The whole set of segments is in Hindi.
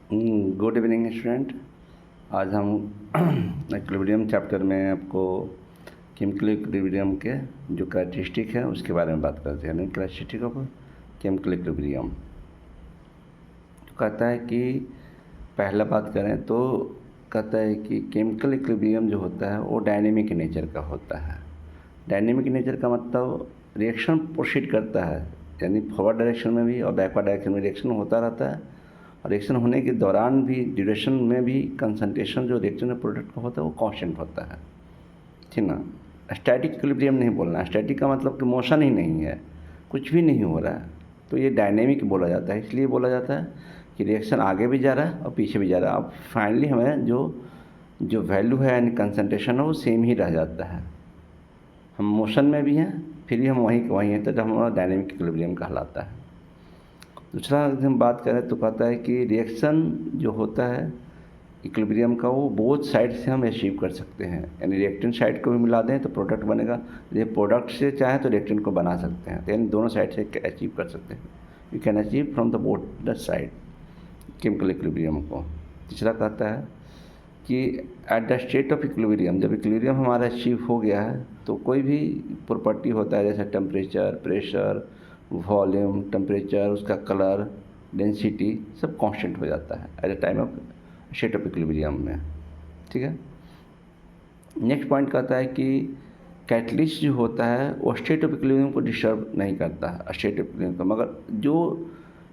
Good evening student. आज हम इक्विलिब्रियम चैप्टर में आपको केमिकल इक्विलिब्रियम के जो कैरेक्टरिस्टिक है उसके बारे में बात करते हैं। यानी कैरेक्टरिस्टिक ऑफ केमिकल इक्विलिब्रियम तो कहता है कि पहला बात करें तो कहता है कि केमिकल इक्विलिब्रियम जो होता है वो डायनेमिक नेचर का होता है। डायनेमिक नेचर का मतलब रिएक्शन प्रोसीड करता है, यानी फॉरवर्ड डायरेक्शन में भी और बैकवर्ड डायरेक्शन में रिएक्शन होता रहता है। और रिएक्शन होने के दौरान भी ड्यूरेशन में भी कंसंट्रेशन जो रिएक्शन में प्रोडक्ट का होता है वो कांस्टेंट होता है, ठीक ना। स्टैटिक इक्विलिब्रियम नहीं बोलना। स्टैटिक का मतलब कि मोशन ही नहीं है, कुछ भी नहीं हो रहा है, तो ये डायनेमिक बोला जाता है। इसलिए बोला जाता है कि रिएक्शन आगे भी जा रहा है और पीछे भी जा रहा है। अब फाइनली हमें जो वैल्यू है यानी कंसंट्रेशन है वो सेम ही रह जाता है। हम मोशन में भी हैं फिर भी हम वहीं हैं, तो जब हमारा डायनेमिक इक्विलिब्रियम कहलाता है। दूसरा अगर हम बात करें तो कहता है कि रिएक्शन जो होता है इक्विलिब्रियम का वो बोथ साइड से हम अचीव कर सकते हैं, यानी रिएक्टेंट साइड को भी मिला दें तो प्रोडक्ट बनेगा। यदि प्रोडक्ट से चाहे तो रिएक्टेंट को बना सकते हैं, तो यानी दोनों साइड से अचीव कर सकते हैं। You can achieve from the both the side chemical equilibrium को। तीसरा कहता है कि at the state of equilibrium, जब इक्विलिब्रियम हमारा अचीव हो गया है तो कोई भी प्रॉपर्टी होता है जैसे टेम्परेचर, प्रेशर, वॉल्यूम, टेम्परेचर, उसका कलर, डेंसिटी सब कांस्टेंट हो जाता है at the time of state of equilibrium में, ठीक है। नेक्स्ट पॉइंट कहता है कि कैटलिस्ट जो होता है वो स्टेट ऑफ इक्विलिब्रियम को डिस्टर्ब नहीं करता है, स्टेट ऑफ इक्विलिब्रियम को, मगर जो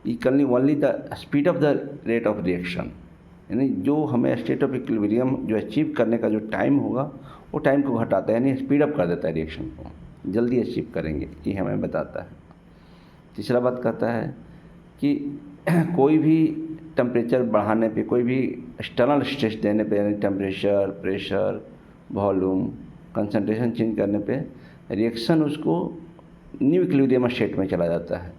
equally only the speed of the rate of reaction, यानी जो हमें स्टेट ऑफ इक्विलिब्रियम जो अचीव करने का जो टाइम होगा वो टाइम को घटाता है, यानी स्पीड अप कर देता है रिएक्शन को, जल्दी अचीव करेंगे ये हमें बताता है। तीसरा बात कहता है कि कोई भी टेम्परेचर बढ़ाने पे, कोई भी एक्सटर्नल स्ट्रेस देने पे, यानी temperature, pressure, volume, concentration change करने पे रिएक्शन उसको न्यू इक्विलिब्रियम स्टेट में चला जाता है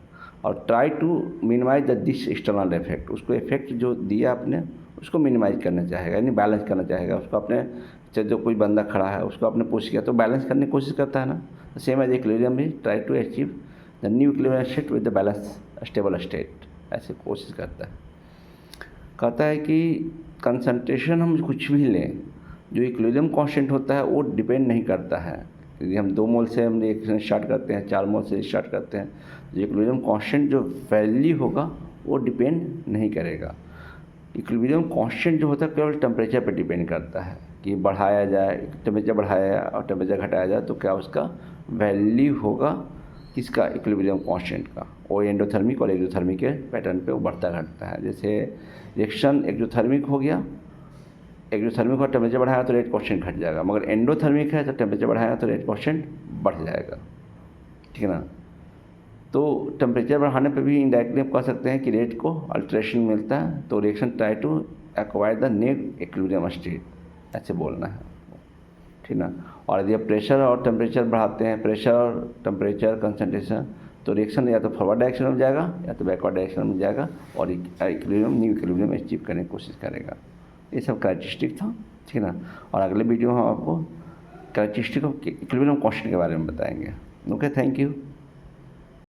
और try to minimise the this external effect, उसको इफेक्ट जो दिया आपने उसको मिनिमाइज करना चाहेगा, यानी बैलेंस करना चाहेगा। उसको अपने जो कोई बंदा खड़ा है उसको आपने पुश किया तो बैलेंस करने की कोशिश करता है ना, सेम एज इक्विलिब्रियम भी try to achieve the new equilibrium state with the balance stable state, ऐसे कोशिश करता है। कहता है कि कंसंट्रेशन हम कुछ भी लें, जो इक्विलिब्रियम कांस्टेंट होता है वो डिपेंड नहीं करता है। यदि हम 2 मोल से हम रिएक्शन स्टार्ट करते हैं, 4 मोल से स्टार्ट करते हैं, तो इक्विलिब्रियम कांस्टेंट जो वैल्यू होगा वो डिपेंड नहीं करेगा। इक्विलिब्रियम कांस्टेंट जो होता है केवल टेम्परेचर पर डिपेंड करता है कि बढ़ाया जाए, टेम्परेचर बढ़ाया और टेम्परेचर घटाया जाए तो क्या उसका वैल्यू होगा, किसका, इक्विलिब्रियम कांस्टेंट का। वो एंडोथर्मिक और एक्सोथर्मिक के पैटर्न पे वो बढ़ता घटता है। जैसे रिएक्शन एक्सोथर्मिक हो गया, एक्सोथर्मिक और टेम्परेचर बढ़ाया तो रेट कांस्टेंट घट जाएगा, मगर एंडोथर्मिक है तो टेम्परेचर बढ़ाया तो रेट कांस्टेंट बढ़ जाएगा, ठीक है ना। तो टेम्परेचर बढ़ाने पे भी इनडायरेक्टली हम कह सकते हैं कि रेट को अल्ट्रेशन मिलता है, तो reaction try to acquire the new equilibrium state, ऐसे बोलना है, ठीक ना। और यदि आप प्रेशर और टेम्परेचर बढ़ाते हैं, प्रेशर और टेम्परेचर कंसंट्रेशन, तो रिएक्शन या तो फॉरवर्ड डायरेक्शन में जाएगा या तो बैकवर्ड डायरेक्शन में जाएगा और इक्विलिब्रियम न्यू इक्विलिब्रियम अचीव करने की कोशिश करेगा। ये सब कैरेक्टरिस्टिक था, ठीक है ना। और अगले वीडियो में हम आपको कैरेक्टरिस्टिक ऑफ इक्विलिब्रियम कांस्टेंट के बारे में बताएंगे। Okay, thank you.